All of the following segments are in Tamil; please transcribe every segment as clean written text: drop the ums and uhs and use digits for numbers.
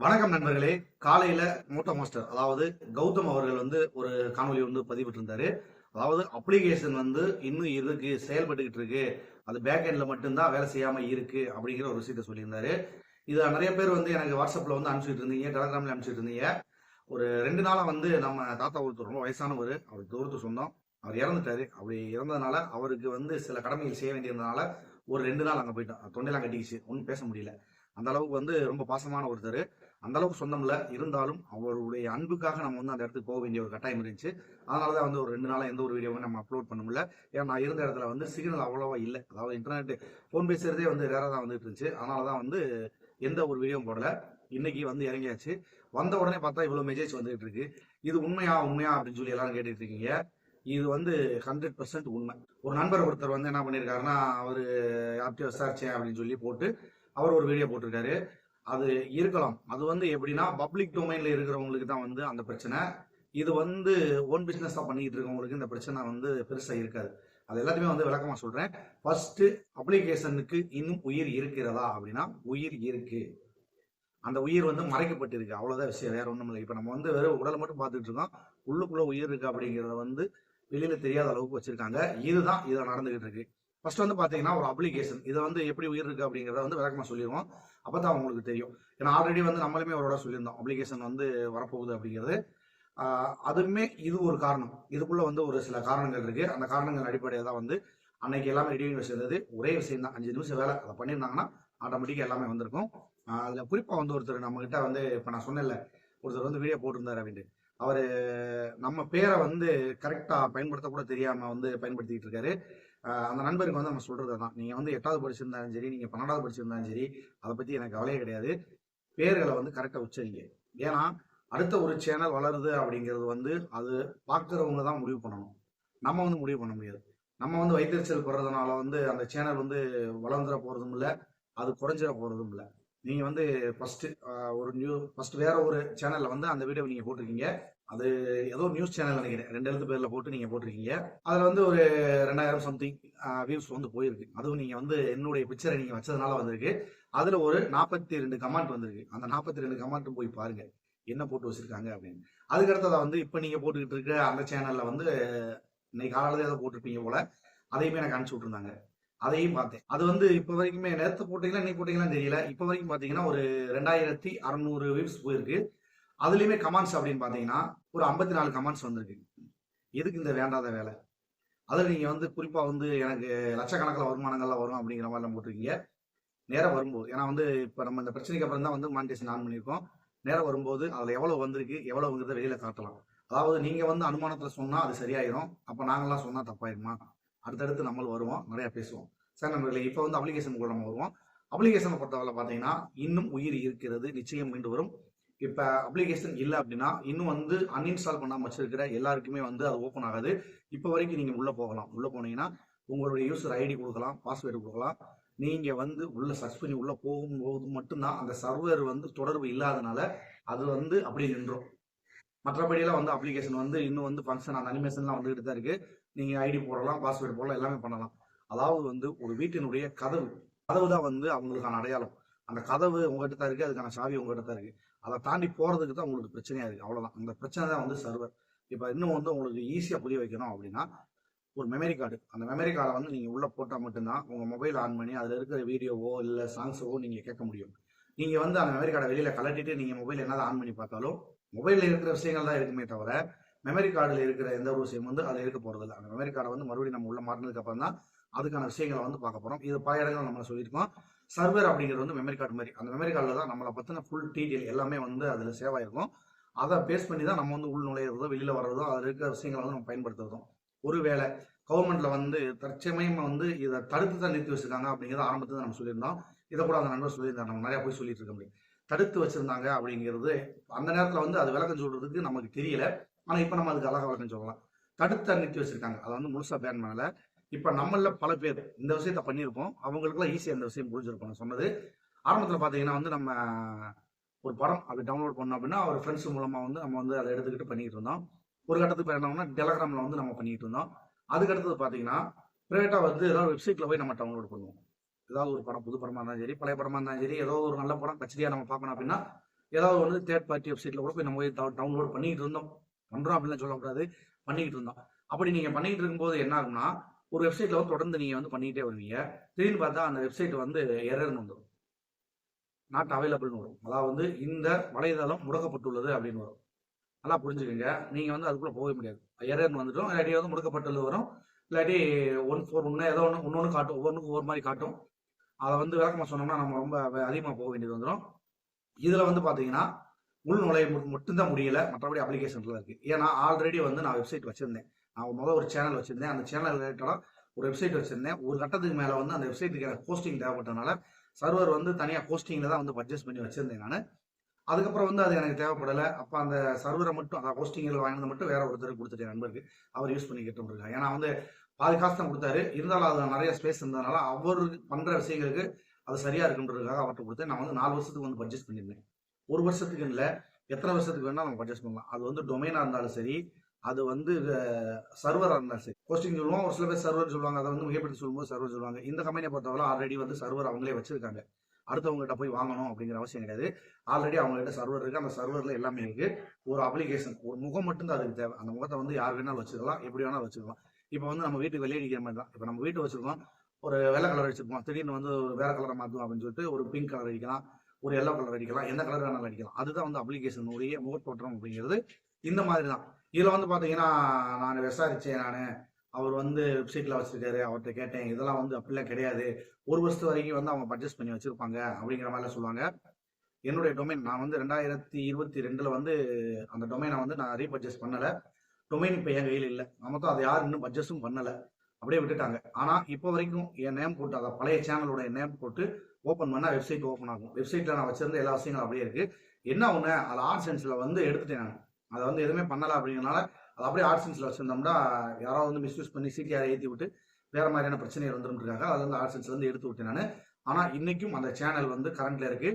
வணக்கம் நண்பர்களே. காலையில மோட்டோ மாஸ்டர் அதாவது கௌதம் அவர்கள் ஒரு காணொலி பதிவிட்டு இருந்தாரு. அதாவது அப்ளிகேஷன் இன்னும் இருக்கு, செயல்பட்டுக்கிட்டு இருக்கு, அது பேக் எண்ட்ல மட்டும்தான் வேலை செய்யாம இருக்கு அப்படிங்கிற ஒரு விஷயத்த சொல்லியிருந்தாரு. இதை நிறைய பேர் எனக்கு வாட்ஸ்அப்ல அனுப்பிச்சுட்டு இருந்தீங்க, டெலகிராம்ல அனுப்பிச்சுட்டு இருந்தீங்க. ஒரு 2 நாளா நம்ம தாத்தா ஒருத்தர் ரொம்ப வயசானவர், அவர் தூரத்து சொந்தம், அவர் இறந்துட்டாரு. அப்படி இறந்ததுனால அவருக்கு சில கடமைகள் செய்ய வேண்டியதுனால ஒரு 2 நாள் அங்க போயிட்டோம். தொண்டையெல்லாம் கட்டிக்கிச்சு, ஒன்றும் பேச முடியல. அந்த அளவுக்கு ரொம்ப பாசமான ஒருத்தர், அந்த அளவுக்கு சொந்தம்ல இருந்தாலும் அவருடைய அன்புக்காக நம்ம அந்த இடத்துக்கு போக வேண்டிய ஒரு கட்டாயம் இருந்துச்சு. அதனாலதான் ஒரு 2 நாளா எந்த ஒரு வீடியோவும் நம்ம அப்லோட் பண்ண முடியல. ஏன்னா நான் இருந்த இடத்துல சிக்னல் அவ்வளவா இல்லை. அதாவது இன்டர்நெட் போன் பேசுறதே ரேரா தான் வந்துட்டு இருந்துச்சு. அதனாலதான் எந்த ஒரு வீடியோவும் போடல. இன்னைக்கு இறங்கியாச்சு. வந்த உடனே பார்த்தா இவ்வளவு மெசேஜ் வந்துட்டு இருக்கு. இது உண்மையா உண்மையா அப்படின்னு சொல்லி எல்லாரும் கேட்டுட்டு இருக்கீங்க. இது 100% உண்மை. ஒரு நண்பர் ஒருத்தர் என்ன பண்ணிருக்காருன்னா, அவரு யார்கிட்டயும் விசாரிச்சேன் அப்படின்னு சொல்லி போட்டு அவர் ஒரு வீடியோ போட்டிருக்காரு. அது இருக்கலாம். அது எப்படின்னா பப்ளிக் டொமைன்ல இருக்கிறவங்களுக்கு தான் அந்த பிரச்சனை. இது ஓன் பிசினஸா பண்ணிட்டு இருக்கவங்களுக்கு இந்த பிரச்சனை பெருசா இருக்காது. அது எல்லாத்தையுமே விளக்கமா சொல்றேன். ஃபர்ஸ்ட், அப்ளிகேஷனுக்கு இன்னும் உயிர் இருக்கிறதா அப்படின்னா உயிர் இருக்கு. அந்த உயிர் மறைக்கப்பட்டு இருக்கு, அவ்வளவுதான் விஷயம், வேற ஒண்ணும் இல்லை. இப்ப நம்ம வெறும் உடலை மட்டும் பார்த்துட்டு இருக்கோம். உள்ளுக்குள்ள உயிர் இருக்கு அப்படிங்கறத வெளியில தெரியாத அளவுக்கு வச்சிருக்காங்க. இதுதான் இதை நடந்துகிட்டு இருக்கு. ஃபர்ஸ்ட் பாத்தீங்கன்னா ஒரு அப்ளிகேஷன் இதை எப்படி உயிர் இருக்கு அப்படிங்கறத விளக்கமா சொல்லிடுவோம். அப்பதான் உங்களுக்கு தெரியும். ஏன்னா ஆல்ரெடி நம்மளுமே அவரோட சொல்லியிருந்தோம் அப்ளிகேஷன் வரப்போகுது அப்படிங்கிறது. அதுவுமே இது ஒரு காரணம். இதுக்குள்ள ஒரு சில காரணங்கள் இருக்கு. அந்த காரணங்கள் அடிப்படையாக தான் அன்னைக்கு எல்லாமே ரெடி வச்சிருந்தது. ஒரே விஷயம் தான், 5 நிமிஷம் வேலை அதை பண்ணியிருந்தாங்கன்னா ஆட்டோமேட்டிக்கா எல்லாமே வந்திருக்கும். அதுல குறிப்பா ஒருத்தர் நம்ம கிட்ட இப்ப நான் சொன்னேன்ல, ஒருத்தர் வீடியோ போட்டிருந்தாரு அப்படின்ட்டு. அவரு நம்ம பேரை கரெக்டா பயன்படுத்த கூட தெரியாம பயன்படுத்திட்டு இருக்காரு. அந்த நண்பருக்கு நம்ம சொல்றது தான், நீங்க 8வது படிச்சிருந்தாலும் சரி, நீங்க 12வது படிச்சிருந்தாலும் சரி, அதை பத்தி எனக்கு கவலையே கிடையாது. பேர்களை கரெக்டா உச்சரிங்க. ஏன்னா அடுத்த ஒரு சேனல் வளருது அப்படிங்கிறது அது பார்க்கறவங்க தான் முடிவு பண்ணணும். நம்ம முடிவு பண்ண முடியாது. நம்ம வைத்தறிச்சல் படுறதுனால அந்த சேனல் வளர்ந்துட போறதும் இல்லை, அது குறைஞ்சிட போறதும் இல்லை. நீங்க ஃபர்ஸ்ட் வேற ஒரு சேனல்ல அந்த வீடியோ நீங்க போட்டிருக்கீங்க. அது ஏதோ நியூஸ் சேனல் நினைக்கிறேன், 2 எழுத்து பேர்ல போட்டு நீங்க போட்டிருக்கீங்க. அதுல ஒரு 2000 சம்திங் வியூஸ் போயிருக்கு. அதுவும் நீங்க என்னுடைய பிக்சரை நீங்க வச்சதுனால வந்திருக்கு. அதுல ஒரு 42 கமெண்ட் வந்திருக்கு. அந்த 42 கமெண்ட் போய் பாருங்க, என்ன போட்டு வச்சிருக்காங்க அப்படின்னு. அதுக்கு அடுத்ததா இப்ப நீங்க போட்டுக்கிட்டு இருக்க அந்த சேனல்ல இன்னைக்கு காலையில ஏதோ போட்டிருப்பீங்க போல, அதையுமே எனக்கு அனுப்பிச்சு விட்டுருந்தாங்க. அதையும் பார்த்தேன். அது இப்ப வரைக்குமே நேரத்தை போட்டீங்களா இன்னைக்கு போட்டீங்களான்னு தெரியல, இப்ப வரைக்கும் பாத்தீங்கன்னா ஒரு 2600 வியூஸ் போயிருக்கு. அதுலயுமே கமெண்ட்ஸ் அப்படின்னு பாத்தீங்கன்னா ஒரு 54 கமெண்ட்ஸ் வந்திருக்கு. எதுக்கு இந்த வேண்டாத வேலை? அதுல நீங்க குறிப்பா எனக்கு லட்சக்கணக்கில் வருமானங்கள்லாம் வரும் அப்படிங்கிற மாதிரி போட்டிருக்கீங்க. நேரம் வரும்போது, ஏன்னா இப்ப நம்ம இந்த பிரச்சனைக்கு அப்புறம் தான் மானிட்டேஷன் ஆன் பண்ணியிருக்கோம். நேரம் வரும்போது அதுல எவ்வளவு வந்திருக்கு எவ்வளவுங்கிறத வெளியில காட்டலாம். அதாவது நீங்க அனுமானத்துல சொன்னா அது சரியாயிரும், அப்ப நாங்கெல்லாம் சொன்னா தப்பாயிருமா? அடுத்தடுத்து நம்ம வருவோம், நிறைய பேசுவோம். சார் நண்பர்களே, இப்ப அப்ளிகேஷன் கூட நம்ம வருவோம். அப்ளிகேஷனை பொறுத்தவரை பாத்தீங்கன்னா இன்னும் உயிர் இருக்கிறது, நிச்சயம் மீண்டு வரும். இப்ப அப்ளிகேஷன் இல்லை அப்படின்னா இன்னும் அன்இன்ஸ்டால் பண்ணாம வச்சிருக்கிற எல்லாருக்குமே அது ஓப்பன் ஆகாது. இப்ப வரைக்கும் நீங்க உள்ள போகலாம். உள்ள போனீங்கன்னா உங்களுடைய யூசர் ஐடி கொடுக்கலாம், பாஸ்வேர்டு கொடுக்கலாம். நீங்க உள்ள சர்ச் பண்ணி உள்ள போகும்போது மட்டும்தான் அந்த சர்வர் தொடர்பு இல்லாதனால அது அப்படி நின்றோம். மற்றபடியெல்லாம் அப்ளிகேஷன் இன்னும் ஃபங்க்ஷன், அந்த அனிமேஷன்லாம் வந்துகிட்டு தான் இருக்கு. நீங்க ஐடி போடலாம், பாஸ்வேர்டு போடலாம், எல்லாமே பண்ணலாம். அதாவது ஒரு வீட்டினுடைய கதவு தான் அவங்களுக்கான அடையாளம். அந்த கதவு உங்ககிட்ட தான் இருக்கு, அதுக்கான சாவி உங்ககிட்ட தான் இருக்கு. அதை தாண்டி போறதுக்கு தான் உங்களுக்கு பிரச்சனையா இருக்கு, அவ்வளவுதான். அந்த பிரச்சனை தான் சர்வர். இப்ப இன்னும் உங்களுக்கு ஈஸியா புரிய வைக்கணும் அப்படின்னா, ஒரு மெமரி கார்டு, அந்த மெமரி கார்டை நீங்க உள்ள போட்டா மட்டும்தான் உங்க மொபைல் ஆன் பண்ணி அதுல இருக்கிற வீடியோவோ இல்ல சாங்ஸோ நீங்க கேட்க முடியும். நீங்க அந்த மெமரி கார்டை வெளியில கலட்டிட்டு நீங்க மொபைல் என்னதான் ஆன் பண்ணி பார்த்தாலும் மொபைல்ல இருக்கிற விஷயங்கள் தான் இருக்குமே தவிர மெமரி கார்டுல இருக்கிற எந்த ஒரு விஷயம் அது இருக்க போறது இல்லை. அந்த மெமரி கார்டை மறுபடியும் நம்ம உள்ள மாட்டினதுக்கு அப்புறம் தான் அதுக்கான விஷயங்களை பார்க்க போறோம். இது பல இடங்கள் நம்ம சொல்லியிருக்கோம். சர்வர் அப்படிங்கிறது மெமரி கார்டு மாதிரி. அந்த மெமரி கார்டில் தான் நம்மளை பத்தின ஃபுல் டீடைல் எல்லாமே அதுல சேவ் ஆயிருக்கும். அதை பேஸ் பண்ணி தான் நம்ம உள் நுழையிறதோ வெளியில வர்றதோ அதுல இருக்கிற விஷயங்களை நம்ம பயன்படுத்துறதும். ஒருவேளை கவர்மெண்ட்ல தற்சமயம் இதை தடுத்து தான் நிறுத்தி வச்சிருக்காங்க அப்படிங்கிறது ஆரம்பத்துல நம்ம சொல்லியிருந்தோம். இதை கூட அந்த நண்பர் சொல்லியிருந்தாங்க, நம்ம நிறைய போய் சொல்லிட்டு இருக்க முடியும். தடுத்து வச்சிருந்தாங்க அப்படிங்கிறது அந்த நேரத்துல அது விளக்கம் சொல்றதுக்கு நமக்கு தெரியல. ஆனா இப்ப நம்ம அதுக்கு அழகா விளக்கம் சொல்லலாம். தடுத்து நிறுத்தி வச்சிருக்காங்க, அதை முழுசா பேன் பண்ணல. இப்ப நம்மள பல பேர் இந்த விஷயத்த பண்ணியிருப்போம், அவங்களுக்குலாம் ஈஸியா இந்த விஷயம் புரிஞ்சிருக்கும். சொன்னது ஆரம்பத்துல பாத்தீங்கன்னா நம்ம ஒரு படம் அப்படி டவுன்லோட் பண்ணோம் அப்படின்னா ஒரு ஃப்ரெண்ட்ஸ் மூலமா நம்ம அதை எடுத்துக்கிட்டு பண்ணிட்டு இருந்தோம். ஒரு கட்டத்துக்கு என்னன்னா டெலகிராம்ல நம்ம பண்ணிட்டு இருந்தோம். அதுக்கு அடுத்தது பாத்தீங்கன்னா பிரைவேட்டா ஏதாவது வெப்சைட்ல போய் நம்ம டவுன்லோட் பண்ணுவோம். ஏதாவது ஒரு படம், புது படமா இருந்தாலும் சரி, பழைய படமா இருந்தாலும் சரி, ஏதோ ஒரு நல்ல படம் கச்சேரியா நம்ம பார்க்கணும் அப்படின்னா ஏதாவது வந்து தேர்ட் பார்ட்டி வெப்சைட்ல கூட போய் நம்ம போய் டவுன்லோட் பண்ணிட்டு இருந்தோம். பண்றோம் அப்படின்னு சொல்லக்கூடாது, பண்ணிக்கிட்டு இருந்தோம். அப்படி நீங்க பண்ணிட்டு இருக்கும்போது என்ன ஆகும்னா, ஒரு வெப்சைட்ல வந்து தொடர்ந்து நீங்க வந்து பண்ணிக்கிட்டே வருவீங்க. திடீர்னு பார்த்தா அந்த வெப்சைட் வந்து எரர்னு வந்துடும். நாட் அவைலபிள்னு வரும். அதாவது வந்து இந்த வலைதளம் முடக்கப்பட்டுள்ளது அப்படின்னு வரும். நல்லா புரிஞ்சுக்கங்க. நீங்க வந்து அதுக்குள்ள போகவே முடியாது. எரர்னு வந்துடும். இல்லாட்டி வந்து முடக்கப்பட்டுள்ளது வரும். இல்லாட்டி 141 ஏதோ ஒண்ணு காட்டும். ஒவ்வொன்றுக்கும் ஒவ்வொரு மாதிரி காட்டும். அதை வந்து விளக்கமா சொன்னோம்னா நம்ம ரொம்ப அதிகமாக போக வேண்டியது வந்துடும். இதுல வந்து பாத்தீங்கன்னா உள் நுழைய மட்டும்தான் முடியல, மற்றபடி அப்ளிகேஷன்ல இருக்கு. ஏன்னா ஆல்ரெடி வந்து நான் வெப்சைட் வச்சிருந்தேன். நான் முதல் ஒரு சேனல் வச்சிருந்தேன். அந்த சேனல் ரிலேட்டடா ஒரு வெப்சைட் வச்சிருந்தேன். ஒரு கட்டத்துக்கு மேல வந்து அந்த வெப்சைட்டுக்கு எனக்கு ஹோஸ்டிங் தேவைப்பட்டனால சர்வர் வந்து தனியா ஹோஸ்டிங்ல தான் வந்து பர்ச்சேஸ் பண்ணி வச்சிருந்தேன் நான். அதுக்கப்புறம் வந்து அது எனக்கு தேவைப்படலை. அப்போ அந்த சர்வரை மட்டும் அந்த ஹோஸ்டிங்கில் வாங்கினது மட்டும் வேற ஒருத்தருக்கு கொடுத்துட்டேன் நண்பருக்கு. அவர் யூஸ் பண்ணிக்கிட்டு இருக்காங்க. ஏன்னா வந்து பாதி காசு தான் கொடுத்தாரு. இருந்தாலும் அது நிறைய ஸ்பேஸ் இருந்ததுனால அவர் பண்ற விஷயங்களுக்கு அது சரியா இருக்குன்றதுக்காக அவர்கிட்ட கொடுத்தேன். நான் வந்து 4 வருஷத்துக்கு வந்து பர்ச்சேஸ் பண்ணியிருந்தேன். 1 வருஷத்துக்கு இல்லை, எத்தனை வருஷத்துக்கு வேணா நம்ம பர்ச்சேஸ் பண்ணலாம். அது வந்து டொமைனா இருந்தாலும் சரி, அது வந்து சர்வராக இருந்தாலும் சரி. ஹோஸ்டிங் சொல்லுவோம், ஒரு சில பேர் சர்வர் சொல்லுவாங்க. அதை வந்து மிகப்படுத்தி சொல்லும்போது சர்வர் சொல்லுவாங்க. இந்த கம்பெனியை பொறுத்தவரை ஆல்ரெடி வந்து சர்வர் அவங்களே வச்சிருக்காங்க. அடுத்தவங்ககிட்ட போய் வாங்கணும் அப்படிங்கிற அவசியம் கிடையாது. ஆல்ரெடி அவங்ககிட்ட சர்வர் இருக்கு. அந்த சர்வர்ல எல்லாமே இருக்கு. ஒரு அப்ளிகேஷன், ஒரு முகம் மட்டும்தான் அதுக்கு தேவை. அந்த முகத்தை வந்து யார் வேணாலும் வச்சுக்கலாம், எப்படி வேணாலும் வச்சுக்கலாம். இப்போ வந்து நம்ம வீட்டுக்கு வெளியே அடிக்கிற மாதிரி தான். இப்போ நம்ம வீட்டு வச்சிருக்கோம், ஒரு வெள்ளை கலர் அடிச்சிருக்கோம், திடீர்னு வந்து வேற கலரை மாற்றுவோம் அப்படின்னு சொல்லிட்டு ஒரு பிங்க் கலர் அடிக்கலாம், ஒரு எல்லோ கலர் அடிக்கலாம், எந்த கலர் வேணாலும் அடிக்கலாம். அதுதான் வந்து அப்ளிகேஷன் உடைய முகத்தோற்றம் அப்படிங்கிறது. இந்த மாதிரி தான். இதுல வந்து பாத்தீங்கன்னா நான் விசாரிச்சேன். அவர் வந்து வெப்சைட்ல வச்சிருக்காரு, அவர்கிட்ட கேட்டேன். இதெல்லாம் வந்து அப்படிலாம் கிடையாது. 1 வருஷத்து வரைக்கும் வந்து அவங்க பர்ச்சேஸ் பண்ணி வச்சிருப்பாங்க அப்படிங்கிற மாதிரிலாம் சொல்லுவாங்க. என்னுடைய டொமைன் நான் வந்து 2022 வந்து அந்த டொமைனை வந்து நான் ரீபர்ச்சேஸ் பண்ணல. டொமைன் இப்போ என் கையில் இல்லை. மொத்தம் அதை யாரும் இன்னும் பர்ச்சேஸும் பண்ணல, அப்படியே விட்டுட்டாங்க. ஆனா இப்போ வரைக்கும் என் நேம் போட்டு, அதை பழைய சேனலோட நேம் போட்டு ஓப்பன் பண்ணா வெப்சைட் ஓப்பன் ஆகும். வெப்சைட்ல நான் வச்சிருந்த எல்லா விஷயங்களும் அப்படியே இருக்கு. என்ன ஒண்ணு, அது ஆட்சென்ஸ்ல வந்து எடுத்துட்டேன் நான். அதை வந்து எதுவுமே பண்ணல அப்படிங்கிறனால அது அப்படியே ஆட்சென்ஸ்ல வச்சிருந்தோம்னா யாராவது வந்து மிஸ்யூஸ் பண்ணி சிடிஆர் ஏற்றி விட்டு வேற மாதிரியான பிரச்சனைகள் வந்துருக்காங்க. அது வந்து ஆட்சென்ஸ்ல இருந்து எடுத்து விட்டேன் நான். ஆனா இன்னைக்கும் அந்த சேனல் வந்து கரண்ட்ல இருக்கு.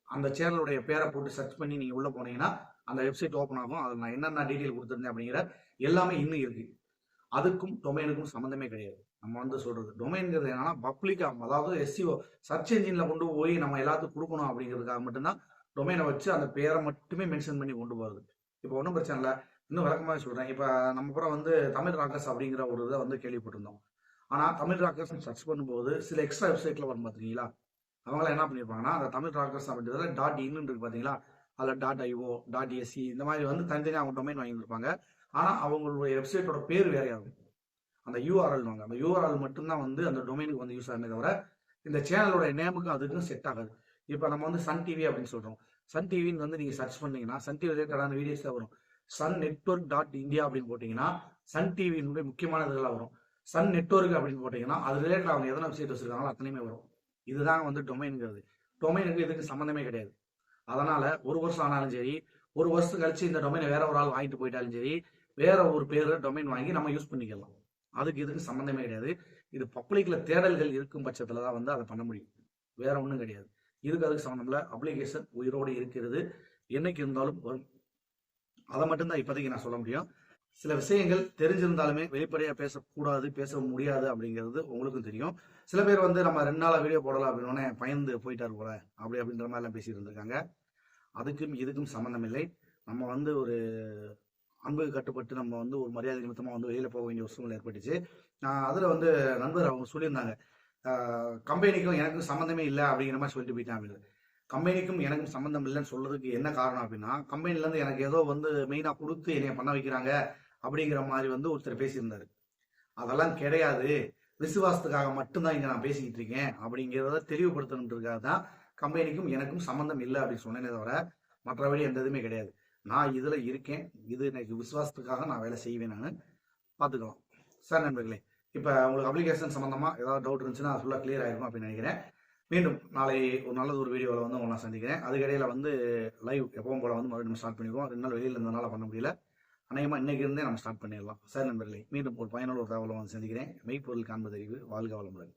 அந்த சேனலுடைய பேரை போட்டு சர்ச் பண்ணி நீங்க உள்ள போனீங்கன்னா அந்த வெப்சைட் ஓப்பன் ஆகும். அதில் நான் என்னென்ன டீட்டெயில் கொடுத்துருந்தேன் அப்படிங்கிற எல்லாமே இன்னும் இருக்கு. அதுக்கும் டொமைனுக்கும் சம்மந்தமே கிடையாது. நம்ம வந்து சொல்றது டொமைன்ங்கிறது என்னன்னா பப்ளிக்கா, அதாவது எஸ்சிஓ சர்ச் என்ஜின்ல கொண்டு போய் நம்ம எல்லாத்துக்கும் கொடுக்கணும் அப்படிங்கிறதுக்காக மட்டும்தான் டொமைனை வச்சு அந்த பேரை மட்டுமே மென்ஷன் பண்ணி கொண்டு போறது. இப்போ ஒன்றும் பிரச்சனை இல்லை. இன்னும் விளக்கமாக சொல்றேன். இப்போ நம்ம கூட வந்து தமிழ் ராக்கர்ஸ் அப்படிங்கிற ஒரு இதை வந்து கேள்விப்பட்டிருந்தோம். ஆனா தமிழ் ராக்கர்ஸ் சர்ச் பண்ணும்போது சில எக்ஸ்ட்ரா வெப்சைட்ல வரும் பாத்தீங்களா, அவங்களாம் என்ன பண்ணிருப்பாங்கன்னா அந்த தமிழ் ராக்கர்ஸ் அப்படின்றதுல .in இருக்கு பாத்தீங்களா, அதுல .io .se இந்த மாதிரி வந்து தனித்தனியாக அவங்க டொமைன் வாங்கியிருப்பாங்க. ஆனா அவங்களுடைய வெப்சைட்டோட பேர் வேறையா இருக்கும். அந்த யூஆர்எல் வாங்க, அந்த யூஆர்எல் மட்டும்தான் வந்து அந்த டொமைனுக்கு வந்து யூஸ் ஆகுமே தவிர இந்த சேனலோட நேமுக்கும் அதுக்கும் செட் ஆகாது. இப்போ நம்ம வந்து சன் டிவி அப்படின்னு சொல்றோம். சன் டிவின்னு வந்து நீங்க சர்ச் பண்ணீங்கன்னா சன் டிவி ரிலேட்டடான வீடியோஸ் தான் வரும். சன் நெட்வொர்க் .இந்தியா அப்படின்னு போட்டீங்கன்னா சன் டிவியினுடைய முக்கியமான இதெல்லாம் வரும். சன் நெட்வொர்க் அப்படின்னு போட்டீங்கன்னா அது ரிலேட்டட் அவங்க எதனா வெப்சைட் வச்சிருக்காங்களோ அத்தனையுமே வரும். இதுதான் வந்து டொமைனுங்கிறது. டொமைனுக்கு இதுக்கு சம்மந்தமே கிடையாது. அதனால 1 வருஷம் ஆனாலும் சரி, 1 வருஷம் கழிச்சு இந்த டொமைனை வேற ஒரு ஆள் வாங்கிட்டு போயிட்டாலும் சரி, வேற ஒரு பேர்ல டொமைன் வாங்கி நம்ம யூஸ் பண்ணிக்கலாம். அதுக்கு இதுக்கு சம்மந்தமே கிடையாது. இது பப்ளிக்ல தேடல்கள் இருக்கும் பட்சத்துல தான் வந்து அதை பண்ண முடியும். வேற ஒன்றும் கிடையாது. இதுக்கு அதுக்கு சம்மந்தம் இல்லை. அப்ளிகேஷன் உயிரோடு இருக்கிறது, என்னைக்கு இருந்தாலும் வரும். அதை மட்டும்தான் இப்போதைக்கு நான் சொல்ல முடியும். சில விஷயங்கள் தெரிஞ்சிருந்தாலுமே வெளிப்படையா பேசக்கூடாது, பேச முடியாது அப்படிங்கிறது உங்களுக்கும் தெரியும். சில பேர் வந்து நம்ம 2 நாளா வீடியோ போடலாம் அப்படின்னு பயந்து போயிட்டாரு போல அப்படி அப்படின்ற மாதிரி எல்லாம் பேசிட்டு இருந்திருக்காங்க. அதுக்கும் இதுக்கும் சம்பந்தம் இல்லை. நம்ம வந்து ஒரு அன்புக்கு கட்டுப்பட்டு நம்ம வந்து ஒரு மரியாதை நிமித்தமா வந்து வெளியில போக வேண்டிய ஒரு சூழ்நிலை ஏற்பட்டுச்சு. அதுல வந்து நண்பர் அவங்க சொல்லியிருந்தாங்க, கம்பெனிக்கும் எனக்கும் சம்மந்தமே இல்லை அப்படிங்கிற மாதிரி சொல்லிட்டு போயிட்டாங்க. கம்பெனிக்கும் எனக்கும் சம்மந்தம் இல்லைன்னு சொல்றதுக்கு என்ன காரணம் அப்படின்னா, கம்பெனில இருந்து எனக்கு ஏதோ வந்து மெயினா கொடுத்து என்னைய பண்ண வைக்கிறாங்க அப்படிங்கிற மாதிரி வந்து ஒருத்தர் பேசியிருந்தாரு. அதெல்லாம் கிடையாது, விசுவாசத்துக்காக மட்டும்தான் இங்க நான் பேசிக்கிட்டு இருக்கேன் அப்படிங்கிறத தெளிவுபடுத்தணுன்றதுக்காக தான் கம்பெனிக்கும் எனக்கும் சம்மந்தம் இல்லை அப்படின்னு சொன்னேனே தவிர மற்றபடி எந்த இதுவுமே கிடையாது. நான் இதுல இருக்கேன், இது எனக்கு விசுவாசத்துக்காக நான் வேலை செய்வேன். நான் பார்த்துக்கலாம் சார். நண்பர்களே, இப்போ உங்களுக்கு அப்ளிகேஷன் சம்மந்தமா ஏதாவது டவுட் இருந்துச்சுன்னா ஃபுல்லாக கிளியர் ஆயிருக்கும் அப்படின்னு நினைக்கிறேன். மீண்டும் நாளை ஒரு நல்லது ஒரு வீடியோவில் வந்து உங்களை நான் சந்திக்கிறேன். அதுக்கிடையில் வந்து லைவ் எப்பவும் போல வந்து மறுபடியும் ஸ்டார்ட் பண்ணிடுவோம். 2 நாள் வெளியில் இருந்தனால பண்ண முடியல. அநேகமாக இன்னைக்கு இருந்தே நம்ம ஸ்டார்ட் பண்ணிடலாம். சார் நண்பர்களே, மீண்டும் ஒரு பயனுள்ள ஒரு தகவலை வந்து சந்திக்கிறேன். மெய்ப்பொருள் காண்பதறிவு. வாழ்க வளமுடன்.